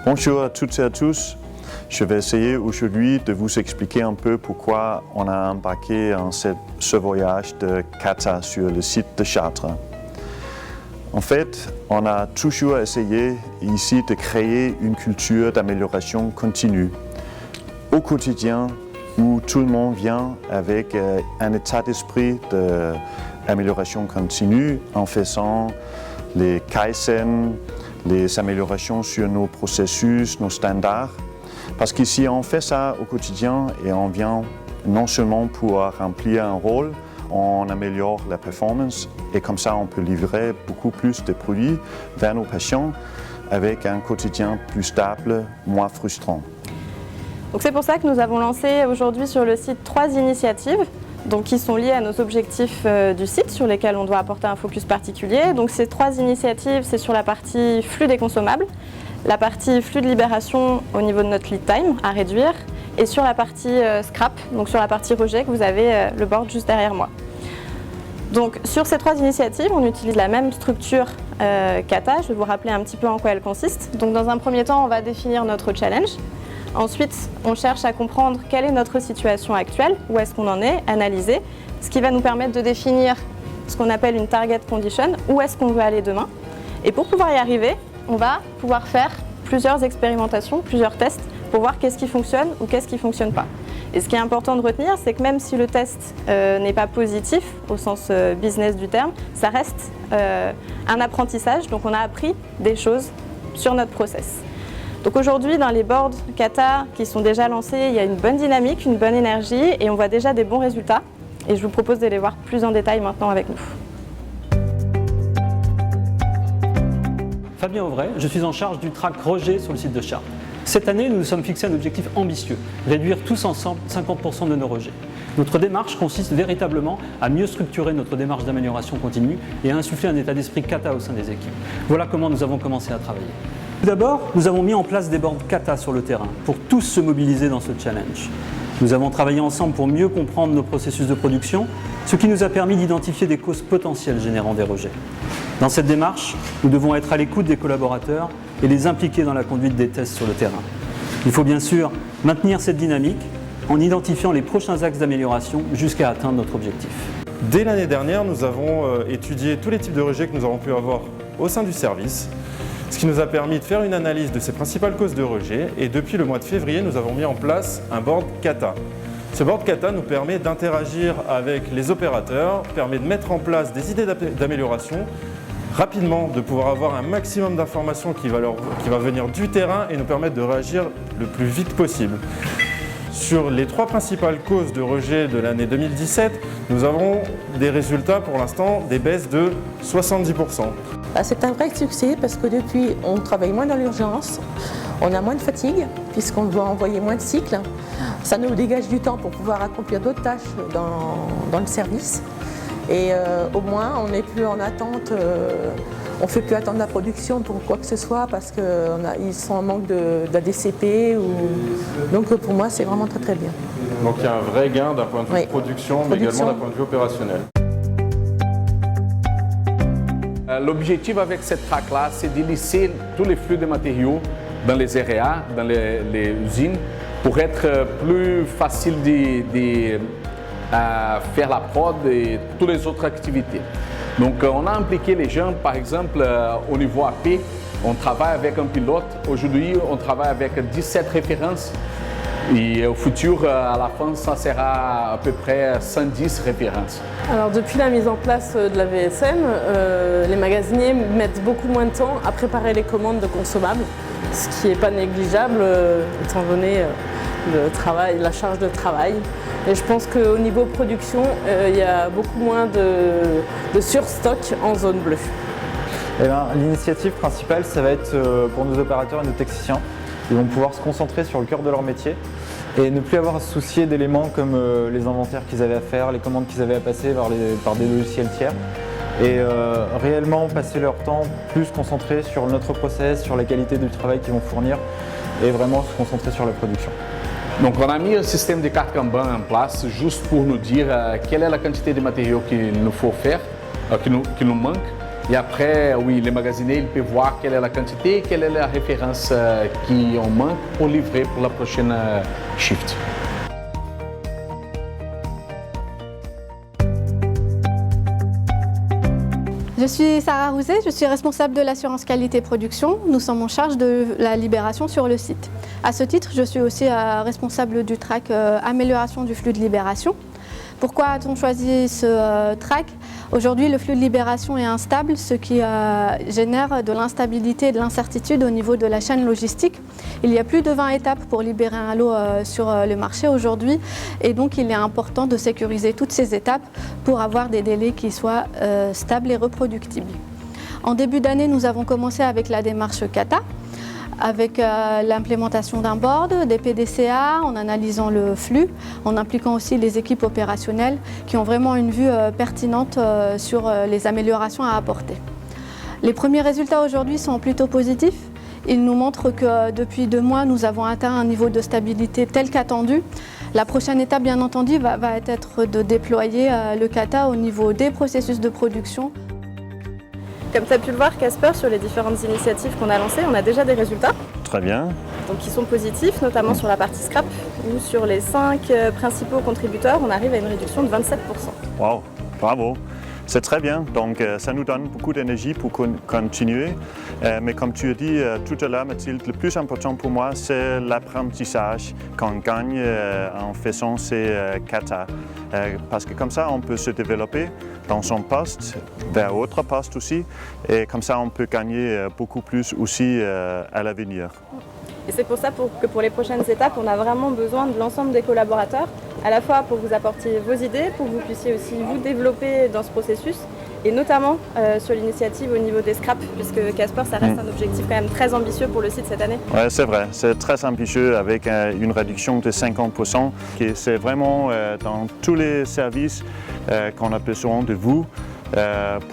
Bonjour à toutes et à tous. Je vais essayer aujourd'hui de vous expliquer un peu pourquoi on a embarqué en ce voyage de kata sur le site de Chartres. En fait, on a toujours essayé ici de créer une culture d'amélioration continue au quotidien où tout le monde vient avec un état d'esprit d'amélioration continue en faisant les kaizen, les améliorations sur nos processus, nos standards. Parce qu'ici, on fait ça au quotidien et on vient non seulement pour remplir un rôle, on améliore la performance et comme ça, on peut livrer beaucoup plus de produits vers nos patients avec un quotidien plus stable, moins frustrant. Donc c'est pour ça que nous avons lancé aujourd'hui sur le site 3 initiatives qui sont liées à nos objectifs du site sur lesquels on doit apporter un focus particulier. Donc ces 3 initiatives, c'est sur la partie flux des consommables, la partie flux de libération au niveau de notre lead time à réduire et sur la partie scrap, donc sur la partie rejet que vous avez le board juste derrière moi. Donc sur ces 3 initiatives, on utilise la même structure kata. Je vais vous rappeler un petit peu en quoi elle consiste. Donc dans un premier temps, on va définir notre challenge. Ensuite, on cherche à comprendre quelle est notre situation actuelle, où est-ce qu'on en est, analyser, ce qui va nous permettre de définir ce qu'on appelle une target condition, où est-ce qu'on veut aller demain. Et pour pouvoir y arriver, on va pouvoir faire plusieurs expérimentations, plusieurs tests pour voir qu'est-ce qui fonctionne ou qu'est-ce qui ne fonctionne pas. Et ce qui est important de retenir, c'est que même si le test n'est pas positif au sens business du terme, ça reste un apprentissage, donc on a appris des choses sur notre process. Donc aujourd'hui, dans les boards kata qui sont déjà lancés, il y a une bonne dynamique, une bonne énergie et on voit déjà des bons résultats. Et je vous propose de les voir plus en détail maintenant avec nous. Fabien Auvray, je suis en charge du track rejet sur le site de Chartres. Cette année, nous nous sommes fixés un objectif ambitieux, réduire tous ensemble 50% de nos rejets. Notre démarche consiste véritablement à mieux structurer notre démarche d'amélioration continue et à insuffler un état d'esprit kata au sein des équipes. Voilà comment nous avons commencé à travailler. Tout d'abord, nous avons mis en place des boards kata sur le terrain pour tous se mobiliser dans ce challenge. Nous avons travaillé ensemble pour mieux comprendre nos processus de production, ce qui nous a permis d'identifier des causes potentielles générant des rejets. Dans cette démarche, nous devons être à l'écoute des collaborateurs et les impliquer dans la conduite des tests sur le terrain. Il faut bien sûr maintenir cette dynamique en identifiant les prochains axes d'amélioration jusqu'à atteindre notre objectif. Dès l'année dernière, nous avons étudié tous les types de rejets que nous avons pu avoir au sein du service, ce qui nous a permis de faire une analyse de ces principales causes de rejet et depuis le mois de février, nous avons mis en place un board kata. Ce board kata nous permet d'interagir avec les opérateurs, permet de mettre en place des idées d'amélioration, rapidement de pouvoir avoir un maximum d'informations qui va venir du terrain et nous permettre de réagir le plus vite possible. Sur les 3 principales causes de rejet de l'année 2017, nous avons des résultats pour l'instant des baisses de 70%. C'est un vrai succès parce que depuis, on travaille moins dans l'urgence, on a moins de fatigue puisqu'on doit envoyer moins de cycles. Ça nous dégage du temps pour pouvoir accomplir d'autres tâches dans le service. Et au moins, on n'est plus en attente, on ne fait plus attendre la production pour quoi que ce soit parce qu'ils sont en manque d'ADCP. Donc pour moi, c'est vraiment très très bien. Donc il y a un vrai gain d'un point de vue production, mais également d'un point de vue opérationnel. L'objectif avec cette track-là, c'est de lisser tous les flux de matériaux dans les RA, dans les usines, pour être plus facile de faire la prod et toutes les autres activités. Donc on a impliqué les gens, par exemple au niveau AP, on travaille avec un pilote. Aujourd'hui, on travaille avec 17 références et au futur, à la fin, ça sera à peu près 110 références. Alors depuis la mise en place de la VSM, les magasiniers mettent beaucoup moins de temps à préparer les commandes de consommables, ce qui n'est pas négligeable étant donné le travail, la charge de travail. Et je pense qu'au niveau production, il y a beaucoup moins de surstock en zone bleue. L'initiative principale, ça va être pour nos opérateurs et nos techniciens. Ils vont pouvoir se concentrer sur le cœur de leur métier et ne plus avoir à se soucier d'éléments comme les inventaires qu'ils avaient à faire, les commandes qu'ils avaient à passer par des logiciels tiers. Et réellement passer leur temps plus concentré sur notre process, sur la qualité du travail qu'ils vont fournir et vraiment se concentrer sur la production. Donc on a mis un système de carte Kanban en place juste pour nous dire quelle est la quantité de matériaux qu'il nous faut faire, qui nous manque, Et après, oui, les magasiniers ils peuvent voir quelle est la quantité et quelle est la référence qui en manque pour livrer pour la prochaine shift. Je suis Sarah Rouzet, je suis responsable de l'assurance qualité production. Nous sommes en charge de la libération sur le site. À ce titre, je suis aussi responsable du track amélioration du flux de libération. Pourquoi a-t-on choisi ce track? Aujourd'hui, le flux de libération est instable, ce qui génère de l'instabilité et de l'incertitude au niveau de la chaîne logistique. Il y a plus de 20 étapes pour libérer un lot sur le marché aujourd'hui et donc il est important de sécuriser toutes ces étapes pour avoir des délais qui soient stables et reproductibles. En début d'année, nous avons commencé avec la démarche CATA, avec l'implémentation d'un board, des PDCA, en analysant le flux, en impliquant aussi les équipes opérationnelles qui ont vraiment une vue pertinente sur les améliorations à apporter. Les premiers résultats aujourd'hui sont plutôt positifs. Ils nous montrent que depuis 2 mois, nous avons atteint un niveau de stabilité tel qu'attendu. La prochaine étape, bien entendu, va être de déployer le CATA au niveau des processus de production. Comme tu as pu le voir, Casper, sur les différentes initiatives qu'on a lancées, on a déjà des résultats. Très bien. Donc qui sont positifs, notamment sur la partie scrap, où sur les 5 principaux contributeurs, on arrive à une réduction de 27%. Wow, bravo. C'est très bien, donc ça nous donne beaucoup d'énergie pour continuer. Mais comme tu as dit tout à l'heure, Mathilde, le plus important pour moi, c'est l'apprentissage qu'on gagne en faisant ces katas. Parce que comme ça, on peut se développer dans son poste, vers autre poste aussi, et comme ça, on peut gagner beaucoup plus aussi à l'avenir. Et c'est pour ça que pour les prochaines étapes, on a vraiment besoin de l'ensemble des collaborateurs, à la fois pour vous apporter vos idées, pour que vous puissiez aussi vous développer dans ce processus, et notamment sur l'initiative au niveau des scraps, puisque Casper, ça reste un objectif quand même très ambitieux pour le site cette année. Oui, c'est vrai, c'est très ambitieux avec une réduction de 50%. C'est vraiment dans tous les services qu'on a besoin de vous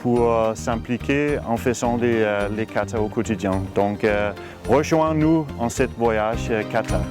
pour s'impliquer en faisant les katas au quotidien. Donc, rejoins-nous en ce voyage kata.